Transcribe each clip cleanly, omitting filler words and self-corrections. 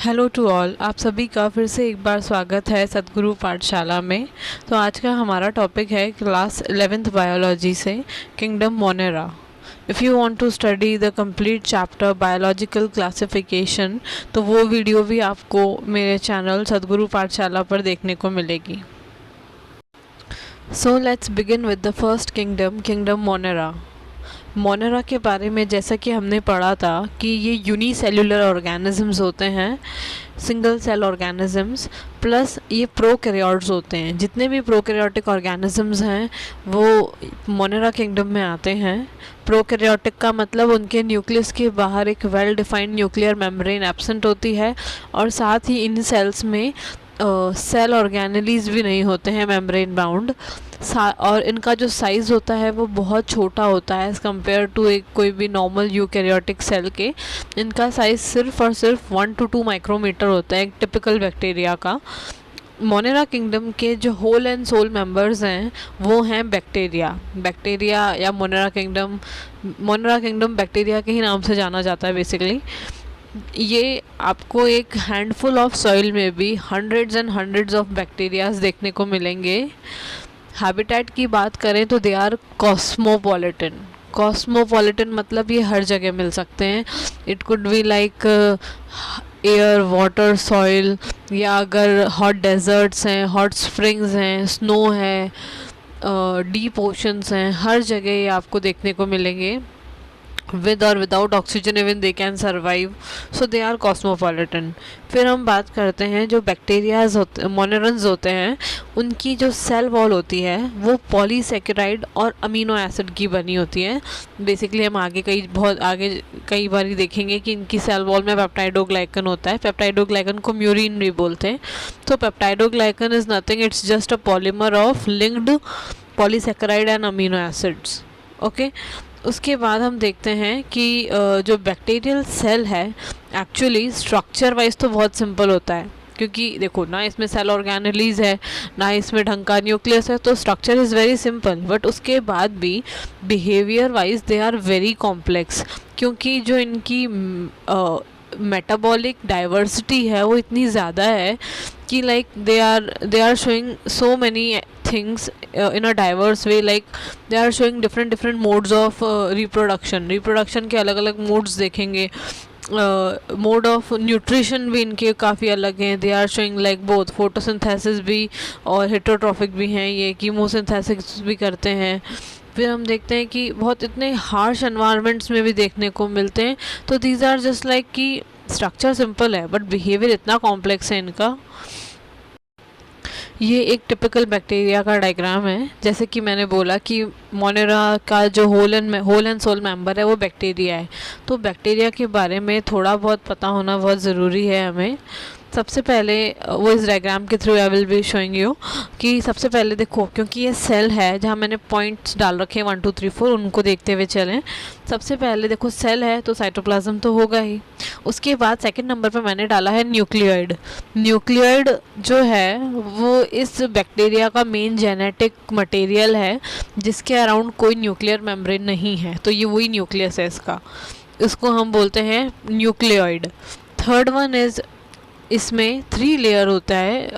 Hello to all, आप सभी का फिर से एक बार स्वागत है सद्गुरु पाठशाला में। तो आज का हमारा टॉपिक है क्लास 11th बायोलॉजी से kingdom monera. If you want to study the complete chapter biological classification तो वो वीडियो भी आपको मेरे चैनल सद्गुरु पाठशाला पर देखने को मिलेगी। So let's begin with the first kingdom, kingdom Monera. Monera के बारे में जैसा कि हमने पढ़ा था कि ये यूनिसेल्युलर ऑर्गेनिजम्स होते हैं, सिंगल सेल ऑर्गेनिजम्स, प्लस ये प्रोकैरियोट्स होते हैं। जितने भी प्रोकैरियोटिक ऑर्गेनिजम्स हैं वो मोनेरा किंगडम में आते हैं। प्रोकैरियोटिक का मतलब उनके न्यूक्लियस के बाहर एक well defined nuclear membrane absent होती है और साथ ही इन सेल्स में सेल ऑर्गेनेलीज भी नहीं होते हैं मेम्ब्रेन बाउंड, और इनका जो साइज़ होता है वो बहुत छोटा होता है एज़ कम्पेयर टू एक कोई भी नॉर्मल यूकैरियोटिक सेल के। इनका साइज़ सिर्फ और सिर्फ 1 to 2 माइक्रोमीटर होता है एक टिपिकल बैक्टीरिया का। मोनेरा किंगडम के जो होल एंड सोल मेंबर्स हैं वो हैं बैक्टीरिया या मोनेरा किंगडम बैक्टीरिया के ही नाम से जाना जाता है बेसिकली। ये आपको एक हैंडफुल ऑफ सॉइल में भी hundreds and hundreds of bacterias देखने को मिलेंगे। हैबिटेट की बात करें तो दे आर कॉस्मोपॉलिटन मतलब ये हर जगह मिल सकते हैं। It could be like air, water, soil, या अगर हॉट डेजर्ट्स हैं, हॉट स्प्रिंग्स हैं, स्नो है, डीप ओशंस हैं, हर जगह ये आपको देखने को मिलेंगे। with or without oxygen even they can survive, so they are cosmopolitan। फिर हम बात करते हैं जो बैक्टीरियाज होते, मोनेरन्स होते हैं, उनकी जो सेल वॉल होती है वो पॉलीसेकेराइड और अमीनो एसिड की बनी होती है। बेसिकली हम बहुत आगे कई बार देखेंगे कि इनकी सेल वॉल में पेप्टाइडोग्लाइकन होता है। पेप्टाइडोग्लाइकन को म्यूरिन भी बोलते हैं। तो peptidoglycan is nothing, it's just a polymer of linked polysaccharide and amino acids. Okay, उसके बाद हम देखते हैं कि जो बैक्टीरियल सेल है एक्चुअली स्ट्रक्चर वाइज तो बहुत सिंपल होता है, क्योंकि देखो ना इसमें सेल ऑर्गेनेलीज है ना इसमें ढंग का न्यूक्लियस है, तो structure is very simple. But उसके बाद भी behaviour wise they are very complex, क्योंकि जो इनकी मेटाबॉलिक डाइवर्सिटी है वो इतनी ज़्यादा है कि like they are showing so many things in a diverse way, like they are showing different modes of reproduction के अलग अलग modes देखेंगे। मोड ऑफ न्यूट्रिशन भी इनके काफ़ी अलग हैं। They are showing like both photosynthesis भी और हेटरोट्रॉफिक भी हैं, ये कीमोसिंथेसिस भी करते हैं। फिर हम देखते हैं कि बहुत इतने हार्श एनवायरनमेंट्स में भी देखने को मिलते हैं। तो दीज आर जस्ट लाइक कि स्ट्रक्चर सिंपल है बट बिहेवियर इतना कॉम्प्लेक्स है इनका। ये एक टिपिकल बैक्टीरिया का डायग्राम है। जैसे कि मैंने बोला कि मोनेरा का जो होल एंड सोल मेंबर है वो बैक्टीरिया है। तो बैक्टीरिया के बारे में थोड़ा बहुत पता होना बहुत ज़रूरी है हमें। सबसे पहले वो इस डायग्राम के through I will be showing you कि सबसे पहले देखो, क्योंकि ये सेल है जहाँ मैंने पॉइंट्स डाल रखे हैं 1 2 3 4, उनको देखते हुए चलें। सबसे पहले देखो सेल है तो साइटोप्लाज्म तो होगा ही। उसके बाद सेकंड नंबर पे मैंने डाला है न्यूक्लियोइड। न्यूक्लियोइड जो है वो इस बैक्टीरिया का मेन जेनेटिक मटेरियल है जिसके अराउंड कोई न्यूक्लियर मेम्ब्रेन नहीं है, तो ये वही न्यूक्लियस है इसको हम बोलते हैं न्यूक्लियोइड। थर्ड वन इज़, इसमें 3 लेयर होता है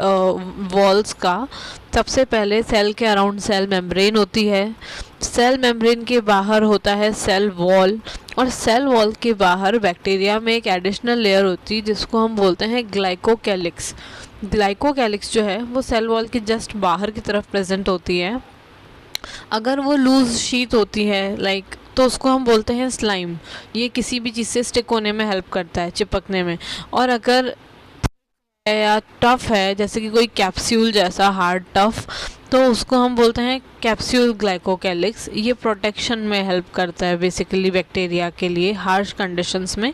वॉल्स का। सबसे पहले सेल के अराउंड सेल मेम्ब्रेन होती है, सेल मेम्ब्रेन के बाहर होता है सेल वॉल, और सेल वॉल के बाहर बैक्टीरिया में एक एडिशनल लेयर होती है जिसको हम बोलते हैं ग्लाइकोकैलिक्स। ग्लाइकोकैलिक्स जो है वो सेल वॉल के जस्ट बाहर की तरफ प्रेजेंट होती है। अगर वो लूज शीट होती है लाइक, तो उसको हम बोलते हैं स्लाइम। ये किसी भी चीज़ से स्टिक होने में हेल्प करता है, चिपकने में। और अगर या टफ है जैसे कि कोई कैप्सूल जैसा हार्ड टफ, तो उसको हम बोलते हैं कैप्सूल ग्लाइकोकैलिक्स। ये प्रोटेक्शन में हेल्प करता है बेसिकली बैक्टीरिया के लिए हार्श कंडीशंस में।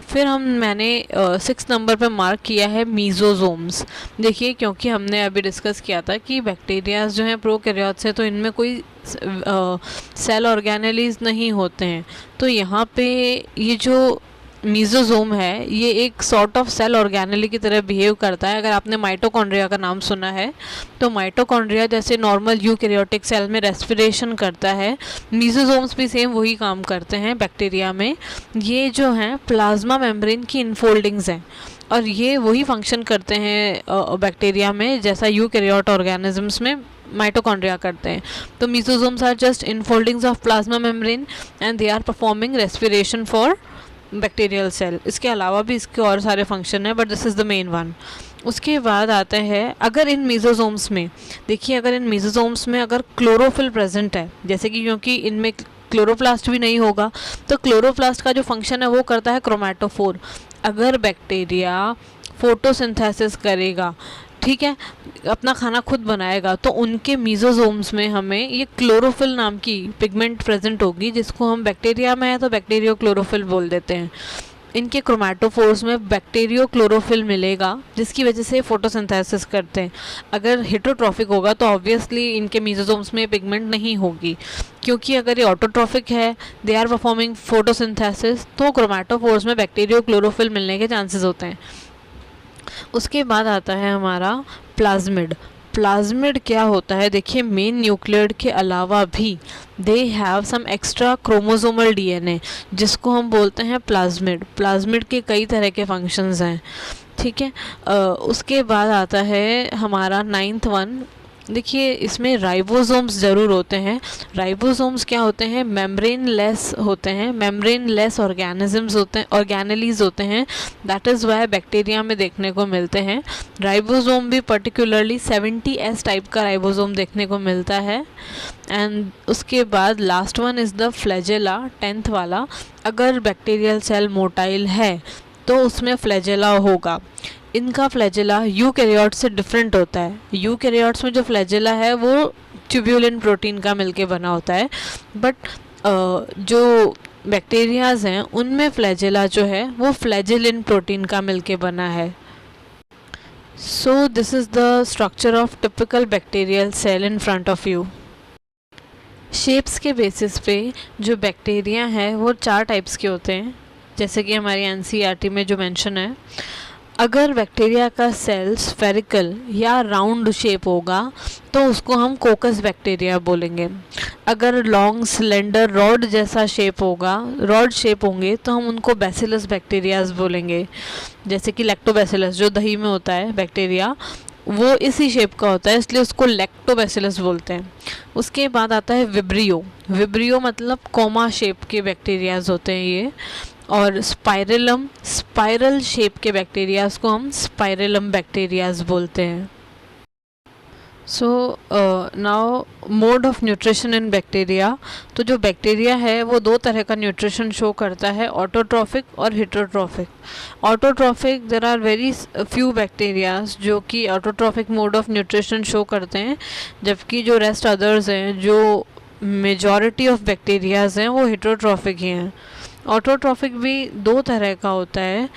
फिर मैंने 6 नंबर पे मार्क किया है मीजोजोम्स। देखिए, क्योंकि हमने अभी डिस्कस किया था कि बैक्टीरियाज जो हैं प्रोकैरियोट्स हैं तो इनमें कोई सेल ऑर्गेनेलीज नहीं होते हैं। तो यहाँ पे ये जो मीजोजोम है ये एक सॉर्ट ऑफ सेल ऑर्गेनेली की तरह बिहेव करता है। अगर आपने माइटोकॉन्ड्रिया का नाम सुना है तो माइटोकॉन्ड्रिया जैसे नॉर्मल यूकैरियोटिक सेल में रेस्पिरेशन करता है, मीजोजोम्स भी सेम वही काम करते हैं बैक्टीरिया में। ये जो हैं प्लाज्मा मेम्ब्रेन की इनफोल्डिंग्स हैं और ये वही फंक्शन करते हैं बैक्टीरिया में जैसा यूकैरियोट ऑर्गेनिजम्स में माइटोकॉन्ड्रिया करते हैं। तो mesosomes are just infoldings of plasma membrane and they are performing respiration for bacterial cell. इसके अलावा भी इसके और सारे फंक्शन हैं but this is the main one. उसके बाद आता है अगर इन मीजोजोम्स में देखिए, अगर इन मीजोजोम्स में अगर क्लोरोफिल प्रेजेंट है, जैसे कि क्योंकि इनमें क्लोरोप्लास्ट भी नहीं होगा तो क्लोरोप्लास्ट का जो फंक्शन है वो करता है क्रोमेटोफोर। अगर बैक्टीरिया फोटोसिंथेसिस करेगा, ठीक है, अपना खाना खुद बनाएगा, तो उनके मीजोजोम्स में हमें ये क्लोरोफिल नाम की पिगमेंट प्रेजेंट होगी, जिसको हम बैक्टीरिया में है तो बैक्टीरियो क्लोरोफिल बोल देते हैं। इनके क्रोमेटोफोर्स में बैक्टीरियो क्लोरोफिल मिलेगा जिसकी वजह से फोटोसिंथेसिस करते हैं। अगर हेटेरोट्रॉफिक होगा तो ऑब्वियसली इनके मीजोजोम्स में पिगमेंट नहीं होगी, क्योंकि अगर ये ऑटोट्रॉफिक है, दे आर परफॉर्मिंग फोटोसिंथेसिस, तो क्रोमेटोफोर्स में बैक्टीरियो क्लोरोफिल मिलने के चांसेस होते हैं। उसके बाद आता है हमारा प्लाज्मिड। प्लाज्मिड क्या होता है, देखिए मेन न्यूक्लियड के अलावा भी they have some extra chromosomal DNA जिसको हम बोलते हैं प्लाज्मिड। प्लाज्मिड के कई तरह के फंक्शंस हैं, ठीक है। उसके बाद आता है हमारा 9th वन। देखिए इसमें राइबोसोम्स ज़रूर होते हैं। राइबोसोम्स क्या होते हैं, मेम्ब्रेन लेस होते हैं, मेम्ब्रेन लेस ऑर्गेनिजम्स होते हैं, ऑर्गेनेलीज होते हैं। दैट इज़ वाई बैक्टीरिया में देखने को मिलते हैं। राइबोसोम भी पर्टिकुलरली 70S टाइप का राइबोसोम देखने को मिलता है। एंड उसके बाद last one is the flagella, 10th वाला। अगर बैक्टीरियल सेल मोटाइल है तो उसमें फ्लैजेला होगा। इनका फ्लैजेला यूकैरियोट्स से डिफरेंट होता है। यूकैरियोट्स में जो फ्लैजेला है वो ट्यूब्यूलिन प्रोटीन का मिलके बना होता है, बट जो बैक्टीरियाज हैं उनमें फ्लैजेला जो है वो फ्लैजेलिन प्रोटीन का मिलके बना है। So this is the structure of typical bacterial cell in front of you. Shapes के बेसिस पे जो बैक्टीरिया है वो 4 टाइप्स के होते हैं, जैसे कि हमारी एनसीईआरटी में जो मेंशन है। अगर बैक्टीरिया का सेल स्फेरिकल या राउंड शेप होगा तो उसको हम कोकस बैक्टीरिया बोलेंगे। अगर लॉन्ग सिलेंडर रॉड जैसा शेप होगा, रॉड शेप होंगे, तो हम उनको बैसिलस बैक्टीरियाज बोलेंगे। जैसे कि लैक्टोबैसिलस जो दही में होता है बैक्टीरिया, वो इसी शेप का होता है, इसलिए उसको लैक्टोबैसिलस बोलते हैं। उसके बाद आता है विब्रियो। विब्रियो मतलब कोमा शेप के बैक्टीरियाज होते हैं ये। और स्पाइरलम, स्पाइरल शेप के बैक्टीरियाज को हम स्पाइरलम बैक्टीरियाज बोलते हैं। So now mode of nutrition in bacteria. तो जो बैक्टीरिया है वो 2 तरह का न्यूट्रिशन शो करता है, ऑटोट्रॉफिक और heterotrophic. Autotrophic, there are very few bacterias जो कि autotrophic mode of nutrition show करते हैं, जबकि जो रेस्ट अदर्स हैं, जो मेजॉरिटी ऑफ बैक्टीरियाज हैं, वो हेटेरोट्रॉफिक ही हैं। ऑटोट्रॉफिक भी 2 तरह का होता है,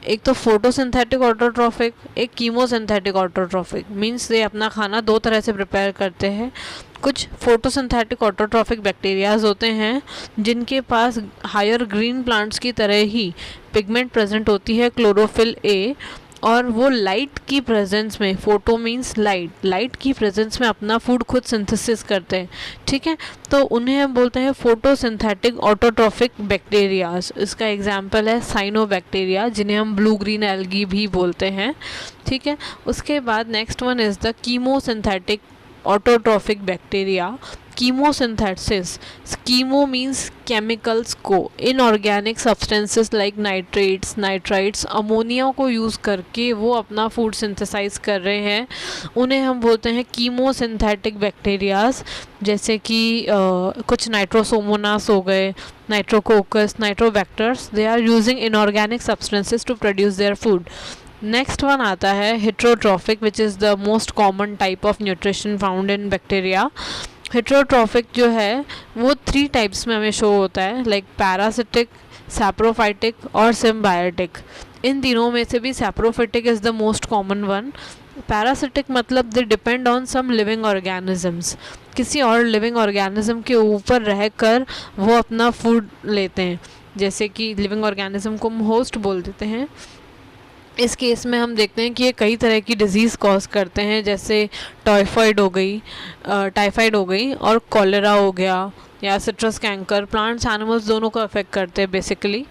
एक तो फोटोसिंथेटिक ऑटोट्रॉफिक, एक कीमोसिंथेटिक ऑटोट्रॉफिक। मींस ये अपना खाना 2 तरह से प्रिपेयर करते हैं। कुछ फोटोसिंथेटिक ऑटोट्रॉफिक बैक्टीरियाज होते हैं जिनके पास हायर ग्रीन प्लांट्स की तरह ही पिगमेंट प्रेजेंट होती है, क्लोरोफिल ए, और वो लाइट की प्रेजेंस में, फोटो मीन्स लाइट, लाइट की प्रेजेंस में अपना फूड खुद सिंथेसिस करते हैं, ठीक है। तो उन्हें हम बोलते हैं फोटोसिंथेटिक ऑटोट्रॉफिक बैक्टीरियाज। इसका एग्जांपल है साइनोबैक्टीरिया, जिन्हें हम ब्लू ग्रीन एल्गी भी बोलते हैं, ठीक है। उसके बाद next one is the chemosynthetic autotrophic bacteria. Chemosynthesis, chemo means chemicals को, inorganic substances like nitrates, nitrites, ammonia को यूज़ करके वो अपना फूड सिंथेसाइज कर रहे हैं, उन्हें हम बोलते हैं कीमोसिंथेटिक बैक्टीरियाज। जैसे कि कुछ नाइट्रोसोमोनास हो गए, Nitrococcus, Nitrobacters, they are using inorganic substances to produce their food. Next one आता है heterotrophic, which is the most common type of nutrition found in bacteria. Heterotrophic जो है वो 3 टाइप्स में हमें शो होता है, लाइक पैरासिटिक, सैप्रोफाइटिक और सिम्बायोटिक। इन तीनों में से भी saprophytic is the most common one. Parasitic मतलब they depend on some living organisms, किसी और लिविंग ऑर्गेनिज्म के ऊपर रहकर वो अपना फूड लेते हैं। जैसे कि लिविंग ऑर्गेनिज्म को हम होस्ट बोल देते हैं। इस केस में हम देखते हैं कि ये कई तरह की डिजीज़ कॉज करते हैं, जैसे टाइफाइड हो गई और कॉलेरा हो गया, या सिट्रस कैंकर। प्लांट्स एनिमल्स दोनों को अफेक्ट करते हैं बेसिकली।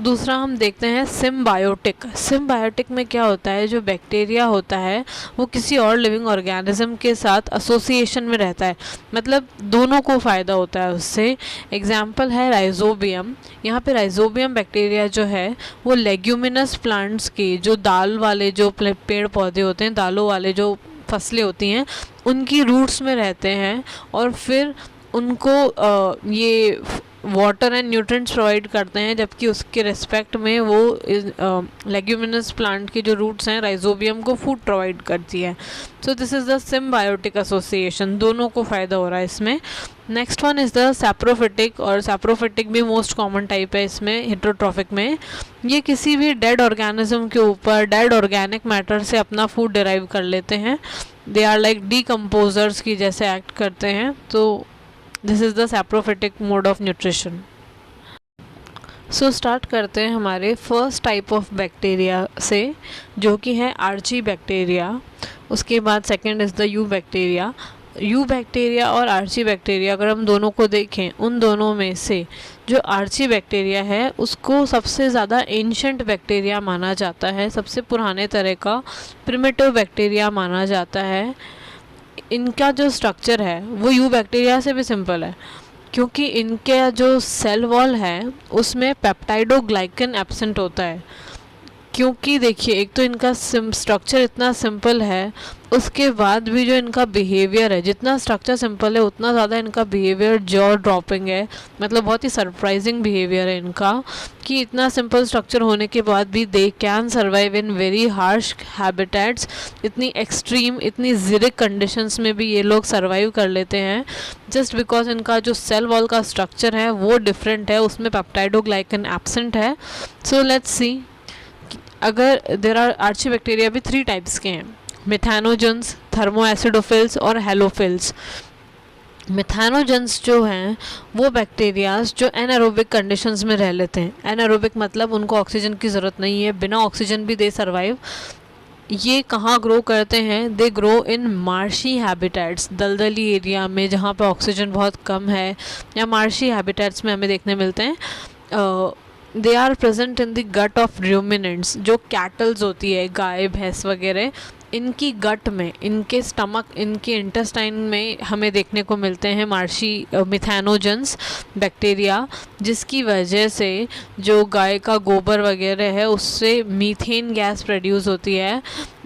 दूसरा हम देखते हैं सिम्बायोटिक में क्या होता है, जो बैक्टीरिया होता है वो किसी और लिविंग ऑर्गेनिज्म के साथ एसोसिएशन में रहता है, मतलब दोनों को फ़ायदा होता है उससे। एग्जाम्पल है राइजोबियम। यहाँ पे राइजोबियम बैक्टीरिया जो है वो लेग्यूमिनस प्लांट्स के, जो दाल वाले जो पेड़ पौधे होते हैं, दालों वाले जो फसलें होती हैं, उनकी रूट्स में रहते हैं और फिर उनको ये वाटर एंड न्यूट्रिएंट्स प्रोवाइड करते हैं, जबकि उसके रिस्पेक्ट में वो लेग्यूमिनस प्लांट के जो रूट्स हैं राइजोबियम को फूड प्रोवाइड करती है। So this is the symbiotic association, दोनों को फ़ायदा हो रहा है इसमें। Next one is the saprophytic, और सैप्रोफिटिक भी मोस्ट कॉमन टाइप है इसमें हेटेरोट्रॉफिक में। ये किसी भी डेड ऑर्गेनिज्म के ऊपर डेड ऑर्गेनिक मैटर से अपना फूड डिराइव कर लेते हैं। दे आर लाइक डीकम्पोजर्स की जैसे एक्ट करते हैं। तो this is the saprophytic mode of nutrition. So start करते हैं हमारे फर्स्ट टाइप ऑफ बैक्टीरिया से, जो कि है आर्ची बैक्टीरिया। उसके बाद second is the eubacteria. Eubacteria और आर्ची बैक्टीरिया अगर हम दोनों को देखें, उन दोनों में से जो आर्ची बैक्टीरिया है उसको सबसे ज़्यादा एंशंट बैक्टीरिया माना जाता है, सबसे पुराने तरह का प्रिमिटिव बैक्टीरिया माना जाता है। इनका जो स्ट्रक्चर है वो यू बैक्टीरिया से भी सिंपल है, क्योंकि इनके जो सेल वॉल है उसमें पेप्टाइडोग्लाइकन एब्सेंट होता है। क्योंकि देखिए, एक तो इनका स्ट्रक्चर इतना सिंपल है, उसके बाद भी जो इनका बिहेवियर है, जितना स्ट्रक्चर सिंपल है उतना ज़्यादा इनका बिहेवियर जॉ ड्रॉपिंग है। मतलब बहुत ही सरप्राइजिंग बिहेवियर है इनका, कि इतना सिंपल स्ट्रक्चर होने के बाद भी they can survive in very harsh habitats. इतनी एक्सट्रीम, इतनी ज़िरिक कंडीशंस में भी ये लोग सर्वाइव कर लेते हैं, जस्ट बिकॉज इनका जो सेल वॉल का स्ट्रक्चर है वो डिफरेंट है, उसमें पेप्टाइडोग्लाइकन एब्सेंट है। सो लेट्स सी, अगर देर आर आर्ची बैक्टीरिया भी 3 टाइप्स के हैं, मिथैनोजेंस, थर्मोएसिडोफिल्स और हेलोफिल्स। मिथैनोजेंस जो हैं वो बैक्टीरियाज जो एनारोबिक कंडीशंस में रह लेते हैं। एनारोबिक मतलब उनको ऑक्सीजन की ज़रूरत नहीं है, बिना ऑक्सीजन भी दे सर्वाइव। ये कहाँ ग्रो करते हैं? They grow in marshy habitats, दलदली एरिया में जहाँ पे ऑक्सीजन बहुत कम है, या मार्शी हैबिटेट्स में हमें देखने मिलते हैं। They are present in the gut of ruminants, जो कैटल्स होती है, गाय भैंस वगैरह, इनकी गट में, इनके स्टमक, इनके इंटेस्टाइन में हमें देखने को मिलते हैं मार्शी मिथैनोजेंस बैक्टीरिया, जिसकी वजह से जो गाय का गोबर वगैरह है उससे मीथेन गैस प्रोड्यूस होती है,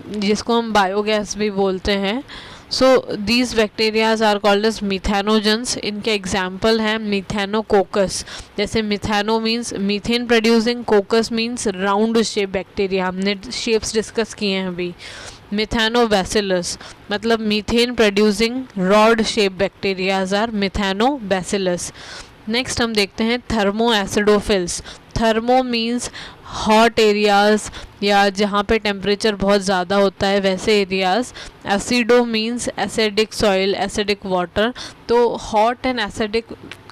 जिसको हम बायोगैस भी बोलते हैं। So these bacterias are called as methanogens. इनके एग्जाम्पल हैं मिथैनोकोकस, जैसे methano means methane producing, coccus means round shape bacteria, हमने शेप्स डिस्कस किए हैं अभी। मिथैनोबैसिलस मतलब methane producing rod shape bacterias are Methanobacillus. Next हम देखते हैं thermoacidophils. Thermo means hot areas, या जहाँ पे टेम्परेचर बहुत ज़्यादा होता है वैसे areas. Acido means acidic soil, acidic water. तो हॉट एंड एसिडिक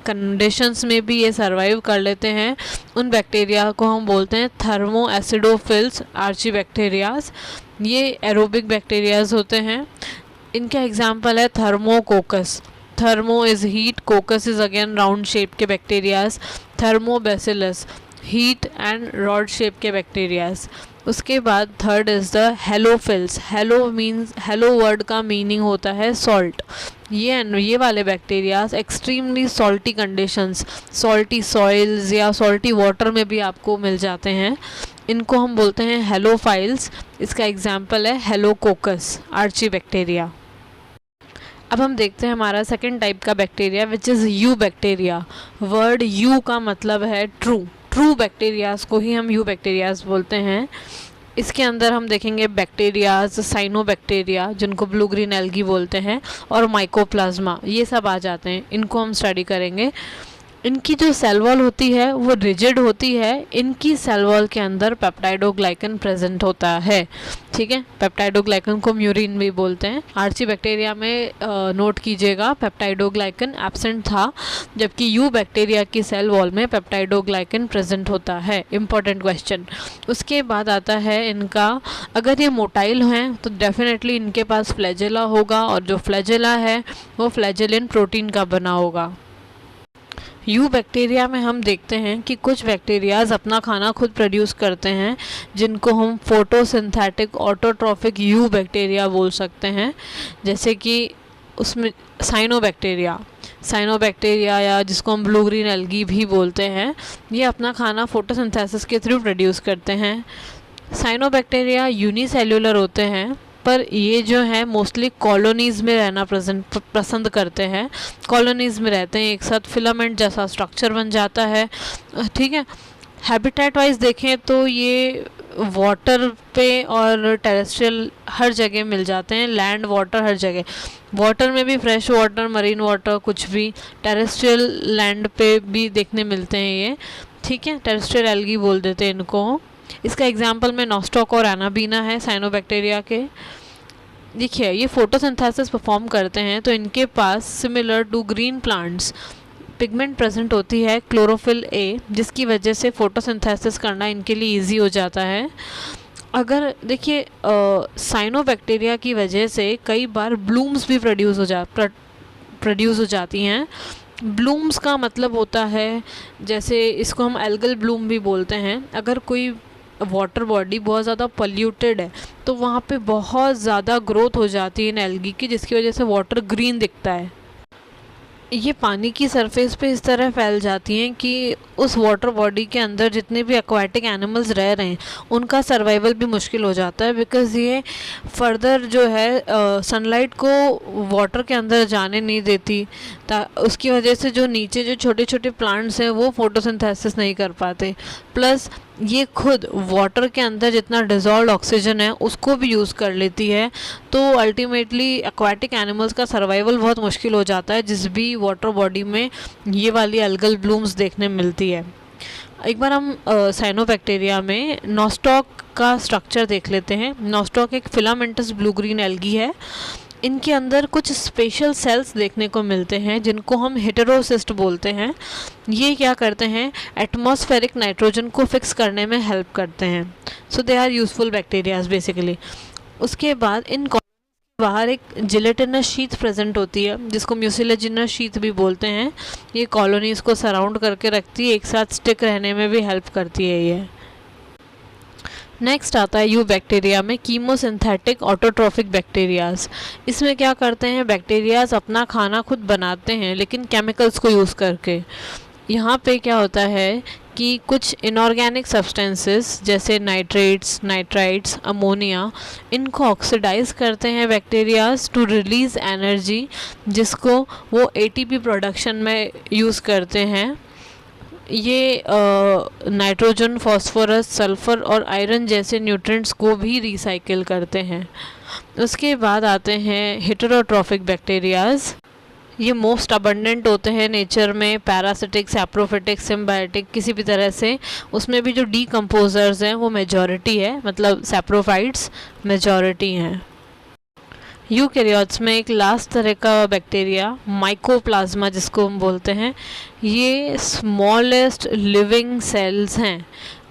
कंडीशंस में भी ये सर्वाइव कर लेते हैं। उन बैक्टीरिया को हम बोलते हैं थर्मो एसिडोफिल्स आर्ची बैक्टीरियाज। ये एरोबिक बैक्टीरियाज होते हैं। इनका एग्जाम्पल है Thermococcus. Thermo is heat, coccus is again round shape के bacterias. Thermobacillus heat and rod shape के बैक्टीरियाज। उसके बाद third is the halophils. Halo means, halo word का मीनिंग होता है सॉल्ट। ये वाले bacterias extremely salty conditions, salty soils या सॉल्टी वाटर में भी आपको मिल जाते हैं। इनको हम बोलते हैं हेलोफाइल्स। इसका एग्जाम्पल है हेलोकोकस आर्ची बैक्टीरिया। अब हम देखते हैं हमारा सेकेंड टाइप का bacteria which is you bacteria. Word you का मतलब है ट्रू। ट्रू बैक्टीरियाज को ही हम यू बैक्टीरियाज बोलते हैं। इसके अंदर हम देखेंगे बैक्टीरियाज, साइनोबैक्टीरिया जिनको ब्लू ग्रीन एल्गी बोलते हैं, और माइकोप्लाज्मा, ये सब आ जाते हैं। इनको हम स्टडी करेंगे। इनकी जो सेल वॉल होती है वो रिजिड होती है, इनकी सेल वॉल के अंदर पेप्टाइडोग्लाइकन प्रेजेंट होता है, ठीक है। पेप्टाइडोग्लाइकन को म्यूरिन भी बोलते हैं। आर्ची बैक्टीरिया में नोट कीजिएगा पेप्टाइडोग्लाइकन एब्सेंट था, जबकि यू बैक्टीरिया की सेल वॉल में पेप्टाइडोग्लाइकन प्रेजेंट होता है। Important question. उसके बाद आता है इनका, अगर ये मोटाइल हैं तो डेफिनेटली इनके पास फ्लैजेला होगा, और जो फ्लैजेला है वो फ्लैजेलिन प्रोटीन का बना होगा। यू बैक्टीरिया में हम देखते हैं कि कुछ बैक्टीरियाज अपना खाना खुद प्रोड्यूस करते हैं, जिनको हम फोटोसिंथेटिक ऑटोट्रॉफिक यू बैक्टीरिया बोल सकते हैं। जैसे कि उसमें साइनोबैक्टीरिया या जिसको हम ब्लू ग्रीन एल्गी भी बोलते हैं, ये अपना खाना फोटोसिंथेसिस के थ्रू प्रोड्यूस करते हैं। साइनोबैक्टीरिया यूनिसेल्युलर होते हैं, पर ये जो है मोस्टली कॉलोनीज़ में रहना पसंद करते हैं। कॉलोनीज़ में रहते हैं, एक साथ फिलामेंट जैसा स्ट्रक्चर बन जाता है, ठीक है। हैबिटेट वाइज देखें तो ये वाटर पे और टेरेस्ट्रियल हर जगह मिल जाते हैं, लैंड वाटर हर जगह, वाटर में भी फ्रेश वाटर, मरीन वाटर, कुछ भी टेरेस्ट्रियल लैंड पे भी देखने मिलते हैं ये, ठीक है। टेरेस्ट्रियल एल्गी बोल देते हैं इनको। इसका एग्जाम्पल में नॉस्टॉक और एनाबीना है साइनोबैक्टीरिया के। देखिए ये फोटोसिंथेसिस परफॉर्म करते हैं, तो इनके पास similar to green plants pigment present होती है, क्लोरोफिल ए, जिसकी वजह से फोटोसिंथेसिस करना इनके लिए इजी हो जाता है। अगर देखिए साइनोबैक्टीरिया की वजह से कई बार ब्लूम्स भी प्रोड्यूस हो जाती हैं। ब्लूम्स का मतलब होता है, जैसे इसको हम एल्गल ब्लूम भी बोलते हैं। अगर कोई वाटर बॉडी बहुत ज़्यादा पॉल्यूटेड है तो वहाँ पे बहुत ज़्यादा ग्रोथ हो जाती है इन एल्गी की, जिसकी वजह से वाटर ग्रीन दिखता है। ये पानी की सरफेस पे इस तरह फैल जाती हैं कि उस वाटर बॉडी के अंदर जितने भी एक्वाटिक एनिमल्स रह रहे हैं उनका सर्वाइवल भी मुश्किल हो जाता है, बिकॉज़ ये फर्दर जो है सनलाइट को वाटर के अंदर जाने नहीं देती। उसकी वजह से जो नीचे जो छोटे छोटे प्लांट्स हैं वो फोटोसिंथेसिस नहीं कर पाते। प्लस ये खुद वाटर के अंदर जितना डिज़ोल्व ऑक्सीजन है उसको भी यूज़ कर लेती है, तो अल्टीमेटली एक्वाटिक एनिमल्स का सर्वाइवल बहुत मुश्किल हो जाता है, जिस भी वाटर बॉडी में ये वाली एल्गल ब्लूम्स देखने मिलती है। एक बार हम साइनोबैक्टीरिया में नॉस्टॉक का स्ट्रक्चर देख लेते हैं। नॉस्टॉक एक फिलामेंटस ब्लू ग्रीन एल्गी है। इनके अंदर कुछ स्पेशल सेल्स देखने को मिलते हैं जिनको हम हेटेरोसिस्ट बोलते हैं। ये क्या करते हैं, एटमॉस्फेरिक नाइट्रोजन को फिक्स करने में हेल्प करते हैं। So they are useful bacterias basically. उसके बाद इन बाहर एक जिलेटिनस शीथ प्रेजेंट होती है, जिसको म्यूसिलेजिनस शीथ भी बोलते हैं। ये कॉलोनीज़ को सराउंड करके रखती है, एक साथ स्टिक रहने में भी हेल्प करती है ये। नेक्स्ट आता है यू बैक्टीरिया में कीमोसिंथेटिक ऑटोट्रॉफिक बैक्टीरियाज। इसमें क्या करते हैं, बैक्टीरियाज अपना खाना खुद बनाते हैं लेकिन केमिकल्स को यूज़ करके। यहाँ पे क्या होता है कि कुछ इनऑर्गेनिक सब्सटेंसेस जैसे नाइट्रेट्स, नाइट्राइट्स, अमोनिया, इनको ऑक्सीडाइज करते हैं बैक्टीरियाज टू रिलीज़ एनर्जी, जिसको वो एटीपी प्रोडक्शन में यूज़ करते हैं। ये नाइट्रोजन, फास्फोरस, सल्फ़र और आयरन जैसे न्यूट्रिएंट्स को भी रिसाइकिल करते हैं। उसके बाद आते हैं हेटेरोट्रॉफिक बैक्टीरियाज। ये मोस्ट अबंडेंट होते हैं नेचर में, पैरासिटिक, सैप्रोफिटिक, सिम्बायोटिक, किसी भी तरह से। उसमें भी जो डीकम्पोजर्स हैं वो मेजॉरिटी है, मतलब सैप्रोफाइट्स मेजॉरिटी हैं। यूकैरियोट्स में एक लास्ट तरह का बैक्टीरिया माइकोप्लाज्मा जिसको हम बोलते हैं, ये स्मॉलेस्ट लिविंग सेल्स हैं।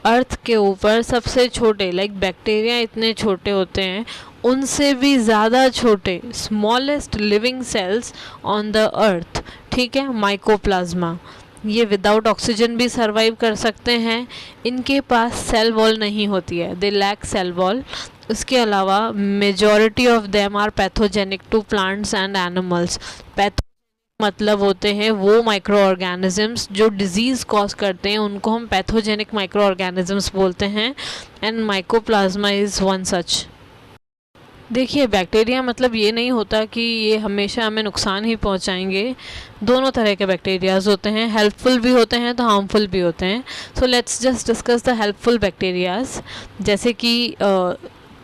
अर्थ के ऊपर सबसे छोटे, लाइक बैक्टीरिया इतने छोटे होते हैं, उनसे भी ज़्यादा छोटे smallest living cells on the earth, ठीक है, माइकोप्लाज्मा। ये विदाउट ऑक्सीजन भी सर्वाइव कर सकते हैं। इनके पास सेल वॉल नहीं होती है, दे लैक सेल वॉल। उसके अलावा majority of them are pathogenic to plants and animals. मतलब होते हैं वो माइक्रो ऑर्गेनिजम्स जो डिजीज़ कॉज करते हैं, उनको हम पैथोजेनिक माइक्रो ऑर्गेनिजम्स बोलते हैं, and mycoplasma is one such. देखिए बैक्टीरिया मतलब ये नहीं होता कि ये हमेशा हमें नुकसान ही पहुंचाएंगे। दोनों तरह के बैक्टीरियाज होते हैं, हेल्पफुल भी होते हैं तो हार्मफुल भी होते हैं। So let's just discuss the helpful bacterias, जैसे कि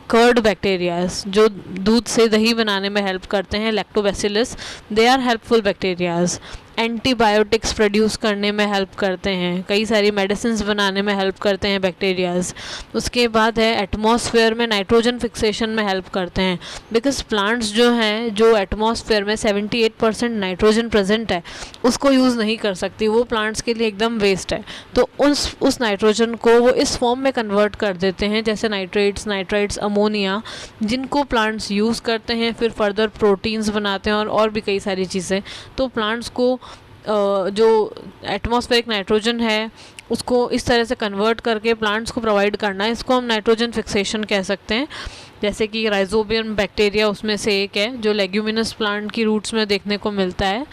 कर्ड बैक्टीरियाज जो दूध से दही बनाने में हेल्प करते हैं, lactobacillus, they are helpful bacterias. Antibiotics produce करने में हेल्प करते हैं, कई सारी मेडिसिन्स बनाने में हेल्प करते हैं बैक्टीरियाज। उसके बाद है एटमॉस्फेयर में नाइट्रोजन फिक्सेशन में हेल्प करते हैं, बिकॉज प्लांट्स जो हैं, जो एटमॉस्फेयर में 78% नाइट्रोजन प्रेजेंट है उसको यूज़ नहीं कर सकती, वो प्लांट्स के लिए एकदम वेस्ट है। तो उस नाइट्रोजन को वो इस फॉर्म में कन्वर्ट कर देते हैं, जैसे नाइट्राइट्स, अमोनिया, जिनको प्लांट्स यूज़ करते हैं, फिर फर्दर प्रोटीन्स बनाते हैं और भी कई सारी चीज़ें। तो प्लांट्स को जो एटमॉस्फेरिक नाइट्रोजन है उसको इस तरह से कन्वर्ट करके प्लांट्स को प्रोवाइड करना है, इसको हम नाइट्रोजन फिक्सेशन कह सकते हैं। जैसे कि राइजोबियम बैक्टीरिया उसमें से एक है, जो लेग्यूमिनस प्लांट की रूट्स में देखने को मिलता है।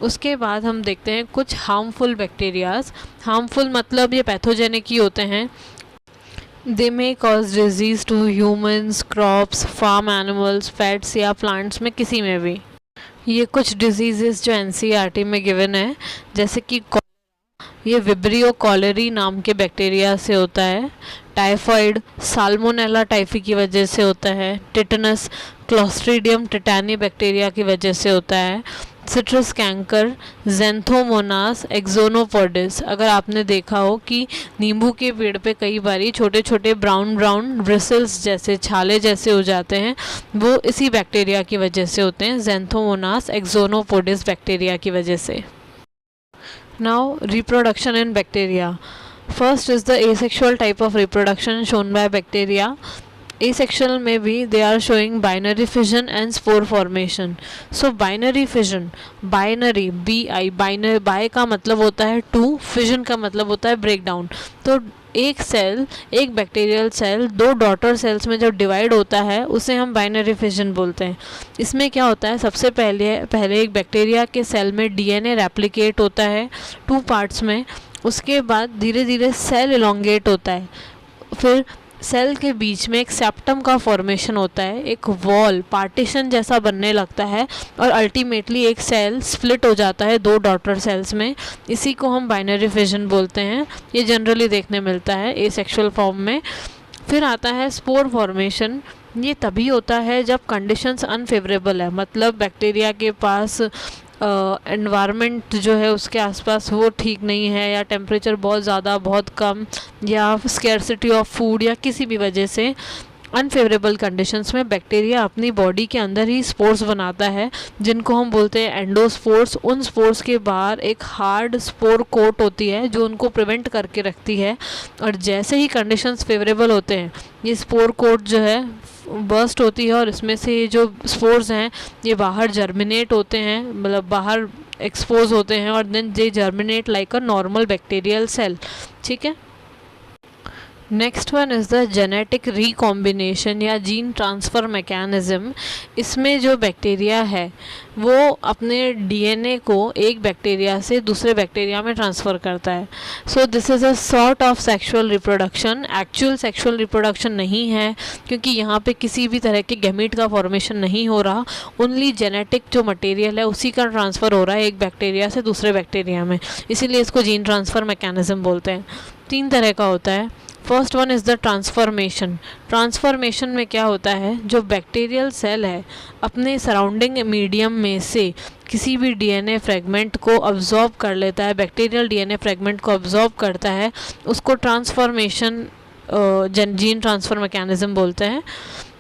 उसके बाद हम देखते हैं कुछ हार्मफुल बैक्टीरियाज। हार्मफुल मतलब ये पैथोजेनिक ही होते हैं। They may cause disease to humans, crops, farm animals, pets या प्लांट्स में किसी में भी। ये कुछ डिजीज़ जो एनसीईआरटी में गिवन है, जैसे कि ये विब्रियो कॉलेरी नाम के बैक्टीरिया से होता है। टाइफाइड साल्मोनेला टाइफी की वजह से होता है। टिटनस क्लोस्ट्रीडियम टिटानी बैक्टीरिया की वजह से होता है। Citrus canker Xanthomonas axonopodis. अगर आपने देखा हो कि नींबू के पेड़ पे कई बारी छोटे छोटे ब्राउन ब्रिसल्स जैसे छाले जैसे हो जाते हैं, वो इसी बैक्टीरिया की वजह से होते हैं, ज़ैंथोमोनास एक्सोनोपोडिस बैक्टीरिया की वजह से। Now reproduction in bacteria. First is the asexual type of reproduction shown by bacteria. Asexual में भी they are showing binary fission and spore formation. So binary fission, binary binary bi का मतलब होता है to, fission का मतलब होता है break down। तो एक सेल, एक बैक्टीरियल सेल दो डॉटर सेल्स में जब डिवाइड होता है उसे हम बाइनरी फिजन बोलते हैं। इसमें क्या होता है, सबसे पहले एक बैक्टीरिया के सेल में डीएनए रेप्लिकेट होता है 2 पार्ट्स में। उसके बाद धीरे धीरे सेल इलोंगेट होता है, फिर सेल के बीच में एक सेप्टम का फॉर्मेशन होता है, एक वॉल पार्टीशन जैसा बनने लगता है और अल्टीमेटली एक सेल स्प्लिट हो जाता है 2 डॉटर सेल्स में। इसी को हम बाइनरी फिजन बोलते हैं। ये जनरली देखने मिलता है एसेक्सुअल फॉर्म में। फिर आता है स्पोर फॉर्मेशन। ये तभी होता है जब कंडीशंस अनफेवरेबल है, मतलब बैक्टीरिया के पास एनवायरनमेंट जो है उसके आसपास वो ठीक नहीं है, या टेम्परेचर बहुत ज़्यादा बहुत कम, या स्कैरसिटी ऑफ फूड, या किसी भी वजह से अनफेवरेबल कंडीशंस में बैक्टीरिया अपनी बॉडी के अंदर ही स्पोर्स बनाता है, जिनको हम बोलते हैं एंडोस्पोर्स। उन स्पोर्स के बाहर एक हार्ड स्पोर कोट होती है जो उनको प्रिवेंट करके रखती है, और जैसे ही कंडीशंस फेवरेबल होते हैं ये स्पोर कोट जो है बर्स्ट होती है और इसमें से ये जो स्पोर्स हैं ये बाहर जर्मिनेट होते हैं, मतलब बाहर एक्सपोज होते हैं, और then they germinate like a normal bacterial cell. ठीक है। Next one is the genetic recombination या जीन ट्रांसफ़र मैकेनिज़्म। इसमें जो बैक्टीरिया है वो अपने डीएनए को एक बैक्टीरिया से दूसरे बैक्टीरिया में ट्रांसफ़र करता है। So this is a sort of sexual reproduction. Actual sexual reproduction नहीं है, क्योंकि यहाँ पे किसी भी तरह के गैमीट का फॉर्मेशन नहीं हो रहा, ओनली जेनेटिक जो मटेरियल है उसी का ट्रांसफ़र हो रहा है एक बैक्टीरिया से दूसरे बैक्टीरिया में, इसीलिए इसको जीन ट्रांसफ़र मैकेनिज़्म बोलते हैं। 3 तरह का होता है। First one is the transformation. Transformation में क्या होता है, जो बैक्टीरियल सेल है अपने सराउंडिंग मीडियम में से किसी भी डीएनए फ्रेगमेंट को अब्जॉर्ब कर लेता है, बैक्टीरियल डीएनए फ्रेगमेंट को अब्जॉर्ब करता है, उसको ट्रांसफॉर्मेशन जीन ट्रांसफ़र मैकेनिज़्म बोलते हैं।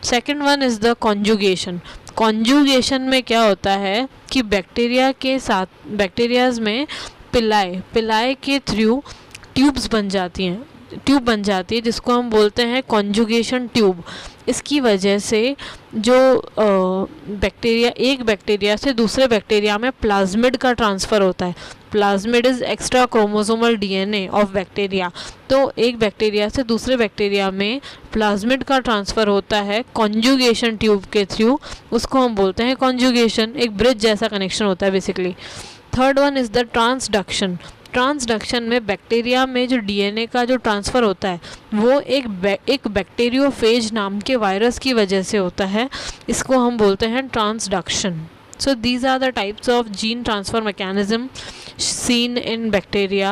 Second one is the conjugation. Conjugation में क्या होता है कि बैक्टीरिया के साथ बैक्टीरियाज में पिलाए के थ्रू ट्यूब बन जाती है जिसको हम बोलते हैं कॉन्जुगेशन ट्यूब। इसकी वजह से जो एक बैक्टीरिया से दूसरे बैक्टीरिया में प्लाज्मिड का ट्रांसफ़र होता है। Plasmid is extra chromosomal DNA of bacteria. तो एक बैक्टीरिया से दूसरे बैक्टीरिया में प्लाज्मिड का ट्रांसफ़र होता है कॉन्जुगेशन ट्यूब के थ्रू, उसको हम बोलते हैं कॉन्जुगेशन। एक ब्रिज जैसा कनेक्शन होता है basically. Third one is the transduction. Transduction में बैक्टीरिया में जो डीएनए का जो ट्रांसफ़र होता है वो एक बैक्टीरियोफेज नाम के वायरस की वजह से होता है, इसको हम बोलते हैं transduction. So these are the types of gene transfer mechanism seen in bacteria.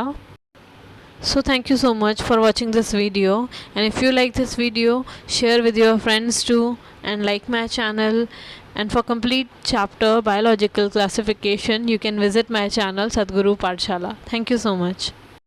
So thank you so much for watching this video, and if you like this video, share with your friends too and like my channel And for complete chapter biological classification, you can visit my channel Sadhguru Pathshala. Thank you so much.